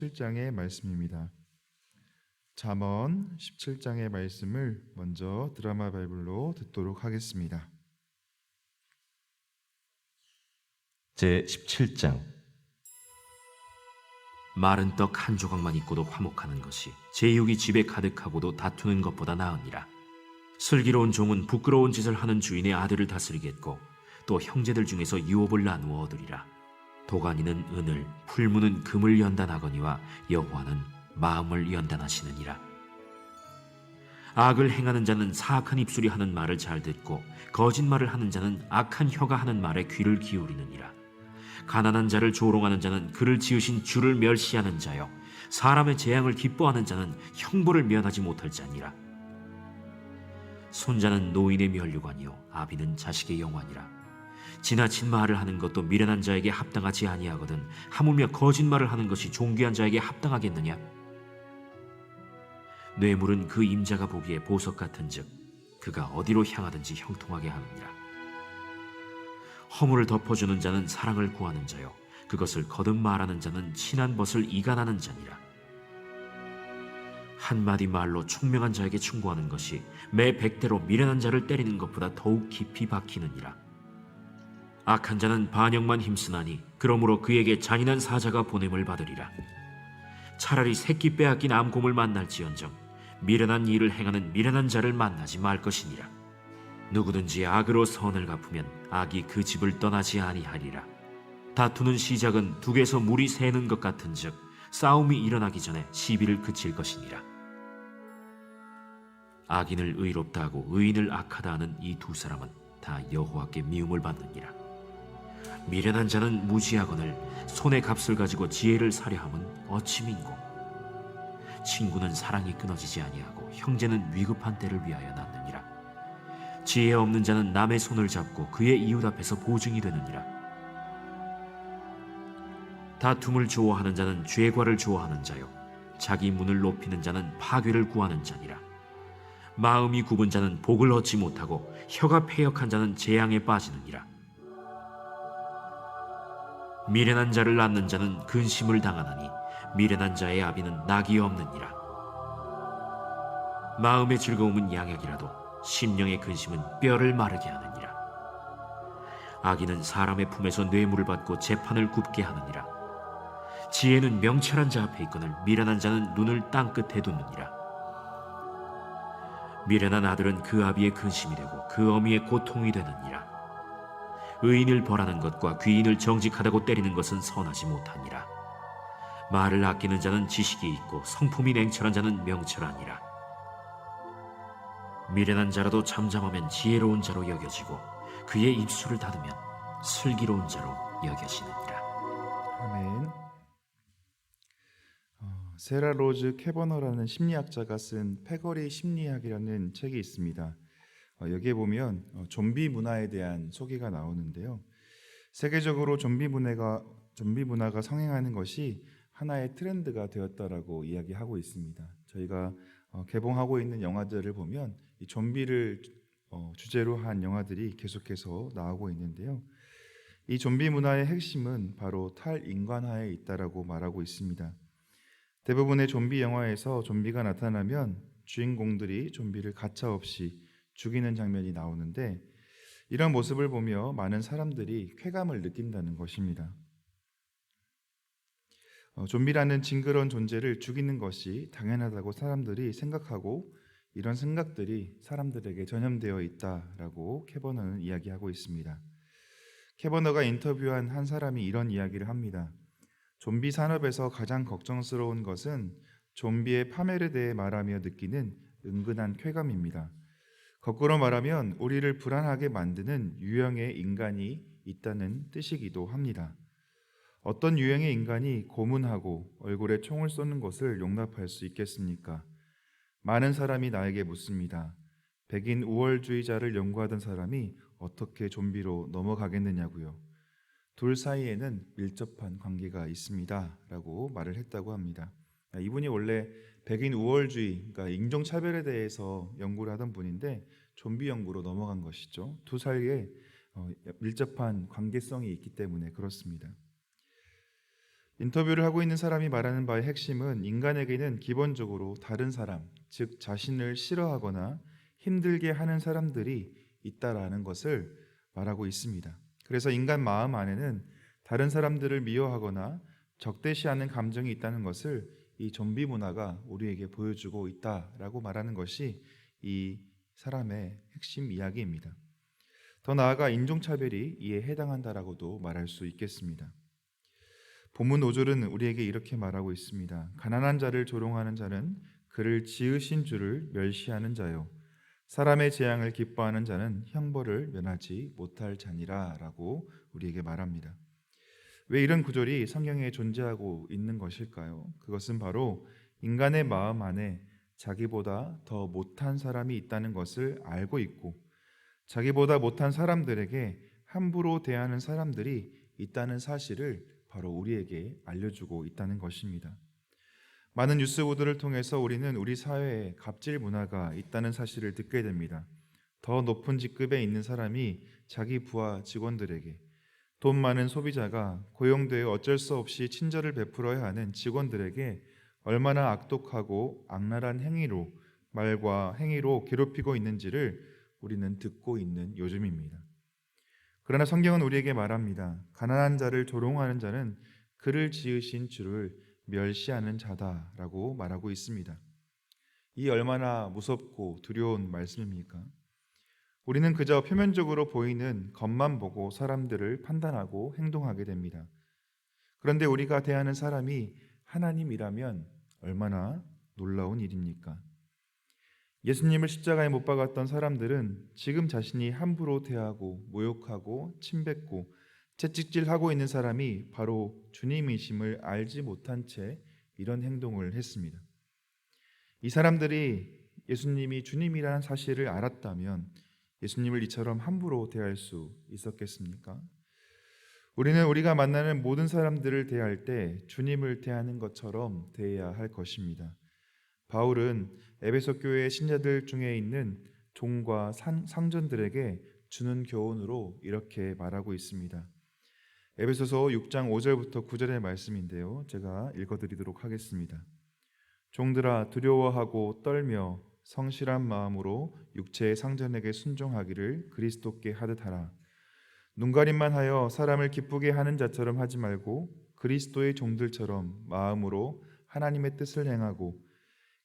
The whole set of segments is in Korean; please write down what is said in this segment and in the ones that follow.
17장의 말씀입니다. 잠언 17장의 말씀을 먼저 드라마 바이블로 듣도록 하겠습니다. 제 17장. 마른 떡 한 조각만 있고도 화목하는 것이 제육이 집에 가득하고도 다투는 것보다 나으니라. 슬기로운 종은 부끄러운 짓을 하는 주인의 아들을 다스리겠고 또 형제들 중에서 유업을 나누어 얻으리라. 도가니는 은을, 풀무는 금을 연단하거니와 여호와는 마음을 연단하시느니라. 악을 행하는 자는 사악한 입술이 하는 말을 잘 듣고 거짓말을 하는 자는 악한 혀가 하는 말에 귀를 기울이느니라. 가난한 자를 조롱하는 자는 그를 지으신 주를 멸시하는 자요, 사람의 재앙을 기뻐하는 자는 형벌을 면하지 못할 자니라. 손자는 노인의 면류관이요 아비는 자식의 영환이라. 지나친 말을 하는 것도 미련한 자에게 합당하지 아니하거든 하물며 거짓말을 하는 것이 존귀한 자에게 합당하겠느냐? 뇌물은 그 임자가 보기에 보석 같은즉 그가 어디로 향하든지 형통하게 하느니라. 허물을 덮어주는 자는 사랑을 구하는 자요 그것을 거듭 말하는 자는 친한 벗을 이간하는 자니라. 한마디 말로 총명한 자에게 충고하는 것이 매 100대로 미련한 자를 때리는 것보다 더욱 깊이 박히느니라. 악한 자는 반역만 힘쓰나니 그러므로 그에게 잔인한 사자가 보냄을 받으리라. 차라리 새끼 빼앗긴 암곰을 만날지언정 미련한 일을 행하는 미련한 자를 만나지 말 것이니라. 누구든지 악으로 선을 갚으면 악이 그 집을 떠나지 아니하리라. 다투는 시작은 둑에서 물이 새는 것 같은즉 싸움이 일어나기 전에 시비를 그칠 것이니라. 악인을 의롭다 하고 의인을 악하다 하는 이 두 사람은 다 여호와께 미움을 받느니라. 미련한 자는 무지하거늘 손의 값을 가지고 지혜를 사려함은 어찌 민고. 친구는 사랑이 끊어지지 아니하고 형제는 위급한 때를 위하여 낳느니라. 지혜 없는 자는 남의 손을 잡고 그의 이웃 앞에서 보증이 되느니라. 다툼을 좋아하는 자는 죄과를 좋아하는 자요 자기 문을 높이는 자는 파괴를 구하는 자니라. 마음이 굽은 자는 복을 얻지 못하고 혀가 패역한 자는 재앙에 빠지느니라. 미련한 자를 낳는 자는 근심을 당하나니 미련한 자의 아비는 낙이 없느니라. 마음의 즐거움은 양약이라도 심령의 근심은 뼈를 마르게 하느니라. 악인은 사람의 품에서 뇌물을 받고 재판을 굽게 하느니라. 지혜는 명철한 자 앞에 있거늘 미련한 자는 눈을 땅끝에 두느니라. 미련한 아들은 그 아비의 근심이 되고 그 어미의 고통이 되느니라. 의인을 벌하는 것과 귀인을 정직하다고 때리는 것은 선하지 못하니라. 말을 아끼는 자는 지식이 있고 성품이 냉철한 자는 명철하니라. 미련한 자라도 잠잠하면 지혜로운 자로 여겨지고 그의 입술을 닫으면 슬기로운 자로 여겨지느니라. 아멘. 세라 로즈 캐버너라는 심리학자가 쓴 패거리 심리학이라는 책이 있습니다. 여기에 보면 좀비 문화에 대한 소개가 나오는데요. 세계적으로 좀비 문화가 성행하는 것이 하나의 트렌드가 되었다라고 이야기하고 있습니다. 저희가 개봉하고 있는 영화들을 보면 이 좀비를 주제로 한 영화들이 계속해서 나오고 있는데요. 이 좀비 문화의 핵심은 바로 탈인간화에 있다라고 말하고 있습니다. 대부분의 좀비 영화에서 좀비가 나타나면 주인공들이 좀비를 가차없이 죽이는 장면이 나오는데 이런 모습을 보며 많은 사람들이 쾌감을 느낀다는 것입니다. 좀비라는 징그러운 존재를 죽이는 것이 당연하다고 사람들이 생각하고 이런 생각들이 사람들에게 전염되어 있다라고 캐버너는 이야기하고 있습니다. 캐버너가 인터뷰한 한 사람이 이런 이야기를 합니다. 좀비 산업에서 가장 걱정스러운 것은 좀비의 파멸에 대해 말하며 느끼는 은근한 쾌감입니다. 거꾸로 말하면 우리를 불안하게 만드는 유형의 인간이 있다는 뜻이기도 합니다. 어떤 유형의 인간이 고문하고 얼굴에 총을 쏘는 것을 용납할 수 있겠습니까? 많은 사람이 나에게 묻습니다. 백인 우월주의자를 연구하던 사람이 어떻게 좀비로 넘어가겠느냐고요. 둘 사이에는 밀접한 관계가 있습니다 라고 말을 했다고 합니다. 이분이 원래 백인 우월주의, 그러니까 인종차별에 대해서 연구를 하던 분인데 좀비 연구로 넘어간 것이죠. 두 사이에 밀접한 관계성이 있기 때문에 그렇습니다. 인터뷰를 하고 있는 사람이 말하는 바의 핵심은 인간에게는 기본적으로 다른 사람, 즉 자신을 싫어하거나 힘들게 하는 사람들이 있다라는 것을 말하고 있습니다. 그래서 인간 마음 안에는 다른 사람들을 미워하거나 적대시하는 감정이 있다는 것을 이 좀비 문화가 우리에게 보여주고 있다라고 말하는 것이 이 사람의 핵심 이야기입니다. 더 나아가 인종차별이 이에 해당한다라고도 말할 수 있겠습니다. 본문 5절은 우리에게 이렇게 말하고 있습니다. 가난한 자를 조롱하는 자는 그를 지으신 주를 멸시하는 자요, 사람의 재앙을 기뻐하는 자는 형벌을 면하지 못할 자니라 라고 우리에게 말합니다. 왜 이런 구절이 성경에 존재하고 있는 것일까요? 그것은 바로 인간의 마음 안에 자기보다 더 못한 사람이 있다는 것을 알고 있고, 자기보다 못한 사람들에게 함부로 대하는 사람들이 있다는 사실을 바로 우리에게 알려주고 있다는 것입니다. 많은 뉴스 보도를 통해서 우리는 우리 사회에 갑질 문화가 있다는 사실을 듣게 됩니다. 더 높은 직급에 있는 사람이 자기 부하 직원들에게, 돈 많은 소비자가 고용되어 어쩔 수 없이 친절을 베풀어야 하는 직원들에게 얼마나 악독하고 악랄한 행위로, 말과 행위로 괴롭히고 있는지를 우리는 듣고 있는 요즘입니다. 그러나 성경은 우리에게 말합니다. 가난한 자를 조롱하는 자는 그를 지으신 주를 멸시하는 자다라고 말하고 있습니다. 이 얼마나 무섭고 두려운 말씀입니까? 우리는 그저 표면적으로 보이는 것만 보고 사람들을 판단하고 행동하게 됩니다. 그런데 우리가 대하는 사람이 하나님이라면 얼마나 놀라운 일입니까? 예수님을 십자가에 못 박았던 사람들은 지금 자신이 함부로 대하고 모욕하고 침뱉고 채찍질하고 있는 사람이 바로 주님이심을 알지 못한 채 이런 행동을 했습니다. 이 사람들이 예수님이 주님이라는 사실을 알았다면 예수님을 이처럼 함부로 대할 수 있었겠습니까? 우리는 우리가 만나는 모든 사람들을 대할 때 주님을 대하는 것처럼 대해야 할 것입니다. 바울은 에베소 교회의 신자들 중에 있는 종과 상전들에게 주는 교훈으로 이렇게 말하고 있습니다. 에베소서 6장 5절부터 9절의 말씀인데요. 제가 읽어드리도록 하겠습니다. 종들아, 두려워하고 떨며 성실한 마음으로 육체의 상전에게 순종하기를 그리스도께 하듯 하라. 눈가림만 하여 사람을 기쁘게 하는 자처럼 하지 말고 그리스도의 종들처럼 마음으로 하나님의 뜻을 행하고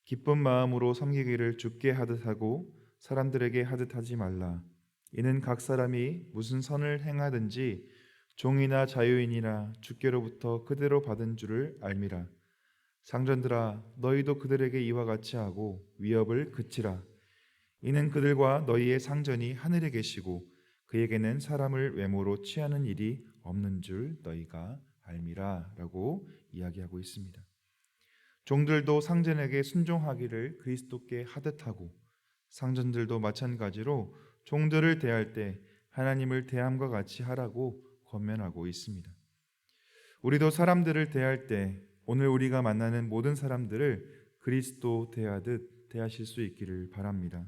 기쁜 마음으로 섬기기를 주께 하듯 하고 사람들에게 하듯 하지 말라. 이는 각 사람이 무슨 선을 행하든지 종이나 자유인이나 주께로부터 그대로 받은 줄을 알미라. 상전들아, 너희도 그들에게 이와 같이 하고 위협을 그치라. 이는 그들과 너희의 상전이 하늘에 계시고 그에게는 사람을 외모로 취하는 일이 없는 줄 너희가 알미라 라고 이야기하고 있습니다. 종들도 상전에게 순종하기를 그리스도께 하듯 하고 상전들도 마찬가지로 종들을 대할 때 하나님을 대함과 같이 하라고 권면하고 있습니다. 우리도 사람들을 대할 때 오늘 우리가 만나는 모든 사람들을 그리스도 대하듯 대하실 수 있기를 바랍니다.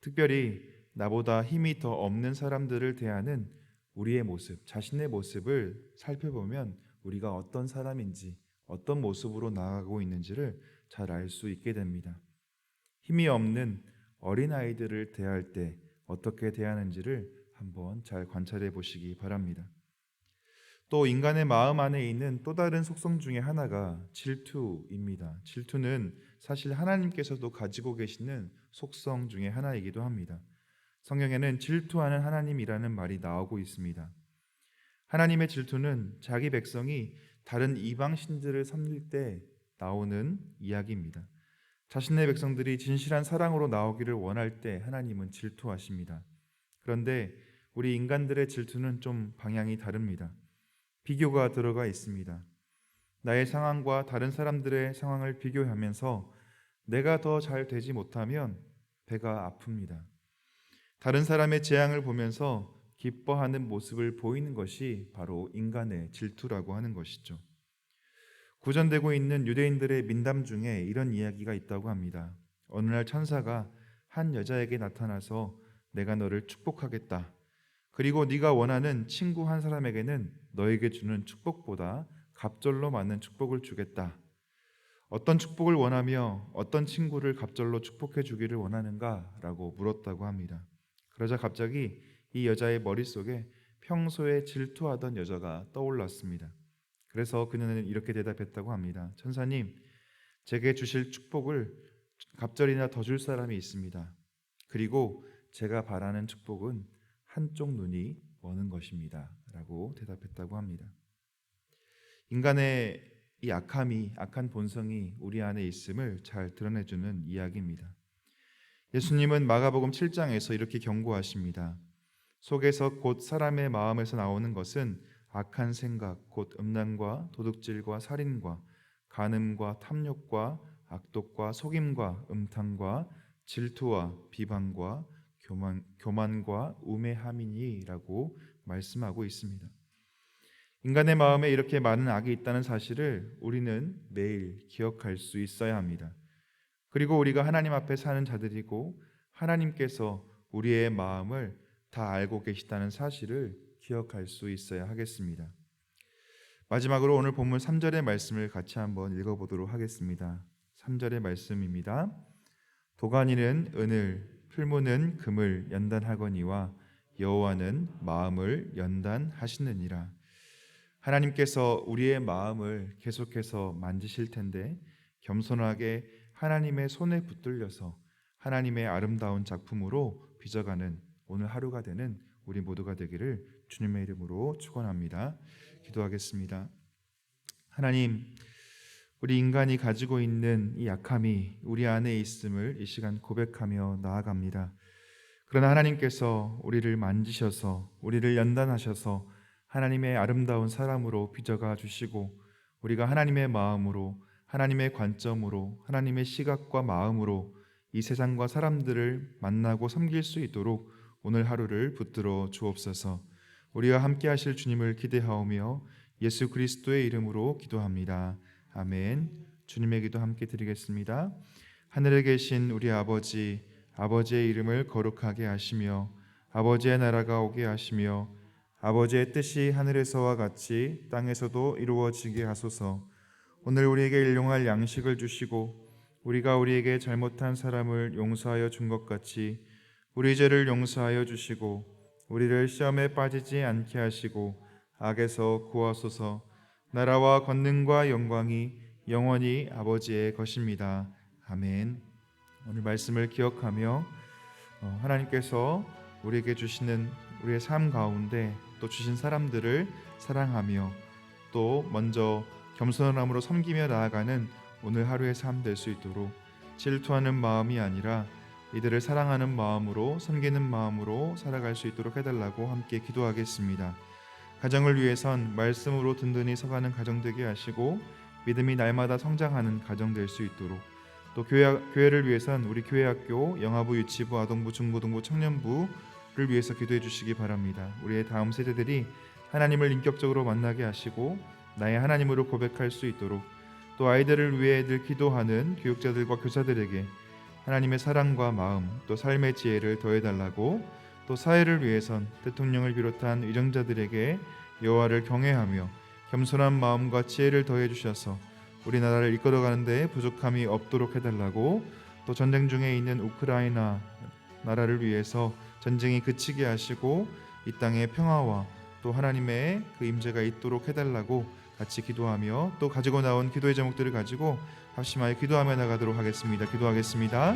특별히 나보다 힘이 더 없는 사람들을 대하는 우리의 모습, 자신의 모습을 살펴보면 우리가 어떤 사람인지, 어떤 모습으로 나아가고 있는지를 잘 알 수 있게 됩니다. 힘이 없는 어린아이들을 대할 때 어떻게 대하는지를 한번 잘 관찰해 보시기 바랍니다. 또 인간의 마음 안에 있는 또 다른 속성 중에 하나가 질투입니다. 질투는 사실 하나님께서도 가지고 계시는 속성 중에 하나이기도 합니다. 성경에는 질투하는 하나님이라는 말이 나오고 있습니다. 하나님의 질투는 자기 백성이 다른 이방신들을 섬길 때 나오는 이야기입니다. 자신의 백성들이 진실한 사랑으로 나오기를 원할 때 하나님은 질투하십니다. 그런데 우리 인간들의 질투는 좀 방향이 다릅니다. 비교가 들어가 있습니다. 나의 상황과 다른 사람들의 상황을 비교하면서 내가 더 잘 되지 못하면 배가 아픕니다. 다른 사람의 재앙을 보면서 기뻐하는 모습을 보이는 것이 바로 인간의 질투라고 하는 것이죠. 구전되고 있는 유대인들의 민담 중에 이런 이야기가 있다고 합니다. 어느 날 천사가 한 여자에게 나타나서 내가 너를 축복하겠다. 그리고 네가 원하는 친구 한 사람에게는 너에게 주는 축복보다 갑절로 맞는 축복을 주겠다. 어떤 축복을 원하며 어떤 친구를 갑절로 축복해 주기를 원하는가라고 물었다고 합니다. 그러자 갑자기 이 여자의 머릿속에 평소에 질투하던 여자가 떠올랐습니다. 그래서 그녀는 이렇게 대답했다고 합니다. 천사님, 제게 주실 축복을 갑절이나 더 줄 사람이 있습니다. 그리고 제가 바라는 축복은 한쪽 눈이 머는 것입니다. 라고 대답했다고 합니다. 인간의 이 악한 본성이 우리 안에 있음을 잘 드러내주는 이야기입니다. 예수님은 마가복음 7장에서 이렇게 경고하십니다. 속에서 곧 사람의 마음에서 나오는 것은 악한 생각, 곧 음란과 도둑질과 살인과 간음과 탐욕과 악독과 속임과 음탕과 질투와 비방과 교만과 우매함이니라고 말씀하고 있습니다. 인간의 마음에 이렇게 많은 악이 있다는 사실을 우리는 매일 기억할 수 있어야 합니다. 그리고 우리가 하나님 앞에 사는 자들이고 하나님께서 우리의 마음을 다 알고 계시다는 사실을 기억할 수 있어야 하겠습니다. 마지막으로 오늘 본문 3절의 말씀을 같이 한번 읽어보도록 하겠습니다. 3절의 말씀입니다. 도가니는 은을, 풀무는 금을 연단하거니와 여호와는 마음을 연단하시느니라. 하나님께서 우리의 마음을 계속해서 만지실 텐데 겸손하게 하나님의 손에 붙들려서 하나님의 아름다운 작품으로 빚어가는 오늘 하루가 되는 우리 모두가 되기를 주님의 이름으로 축원합니다. 기도하겠습니다. 하나님, 우리 인간이 가지고 있는 이 약함이 우리 안에 있음을 이 시간 고백하며 나아갑니다. 그러나 하나님께서 우리를 만지셔서 우리를 연단하셔서 하나님의 아름다운 사람으로 빚어가 주시고 우리가 하나님의 마음으로 하나님의 관점으로 하나님의 시각과 마음으로 이 세상과 사람들을 만나고 섬길 수 있도록 오늘 하루를 붙들어 주옵소서. 우리와 함께 하실 주님을 기대하오며 예수 그리스도의 이름으로 기도합니다. 아멘. 주님의 기도 함께 드리겠습니다. 하늘에 계신 우리 아버지, 아버지의 이름을 거룩하게 하시며 아버지의 나라가 오게 하시며 아버지의 뜻이 하늘에서와 같이 땅에서도 이루어지게 하소서. 오늘 우리에게 일용할 양식을 주시고 우리가 우리에게 잘못한 사람을 용서하여 준 것 같이 우리 죄를 용서하여 주시고 우리를 시험에 빠지지 않게 하시고 악에서 구하소서. 나라와 권능과 영광이 영원히 아버지의 것입니다. 아멘. 오늘 말씀을 기억하며 하나님께서 우리에게 주시는 우리의 삶 가운데 또 주신 사람들을 사랑하며 또 먼저 겸손함으로 섬기며 나아가는 오늘 하루의 삶 될 수 있도록 질투하는 마음이 아니라 이들을 사랑하는 마음으로 섬기는 마음으로 살아갈 수 있도록 해달라고 함께 기도하겠습니다. 가정을 위해선 말씀으로 든든히 서가는 가정 되게 하시고 믿음이 날마다 성장하는 가정 될 수 있도록 또 교회를 위해선 우리 교회학교, 영아부, 유치부, 아동부, 중고등부, 청년부를 위해서 기도해 주시기 바랍니다. 우리의 다음 세대들이 하나님을 인격적으로 만나게 하시고 나의 하나님으로 고백할 수 있도록 또 아이들을 위해 늘 기도하는 교육자들과 교사들에게 하나님의 사랑과 마음 또 삶의 지혜를 더해달라고 또 사회를 위해선 대통령을 비롯한 위정자들에게 여호와를 경외하며 겸손한 마음과 지혜를 더해 주셔서 우리나라를 이끌어가는 데 부족함이 없도록 해달라고 또 전쟁 중에 있는 우크라이나 나라를 위해서 전쟁이 그치게 하시고 이 땅의 평화와 또 하나님의 그 임재가 있도록 해달라고 같이 기도하며 또 가지고 나온 기도의 제목들을 가지고 합심하여 기도하며 나가도록 하겠습니다. 기도하겠습니다.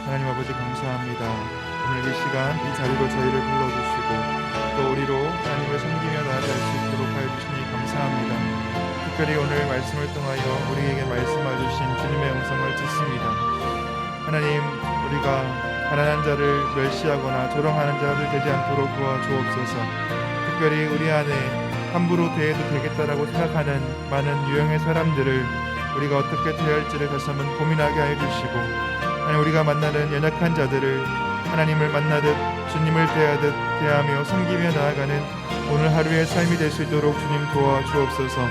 하나님 아버지 감사합니다. 오늘 이 시간 이 자리로 저희를 불러주시고 또 우리로 하나님을 섬기며 나아갈 수 있도록 하여 주시니 감사합니다. 특별히 오늘 말씀을 통하여 우리에게 말씀해 주신 주님의 음성을 듣습니다. 하나님, 우리가 가난한 자를 멸시하거나 조롱하는 자들 되지 않도록 도와주옵소서. 특별히 우리 안에 함부로 대해도 되겠다라고 생각하는 많은 유형의 사람들을 우리가 어떻게 대할지를 다시 한번 고민하게 하여 주시고 하나님, 우리가 만나는 연약한 자들을 하나님을 만나듯 주님을 대하듯 대하며 섬기며 나아가는 오늘 하루의 삶이 될 수 있도록 주님 도와주옵소서.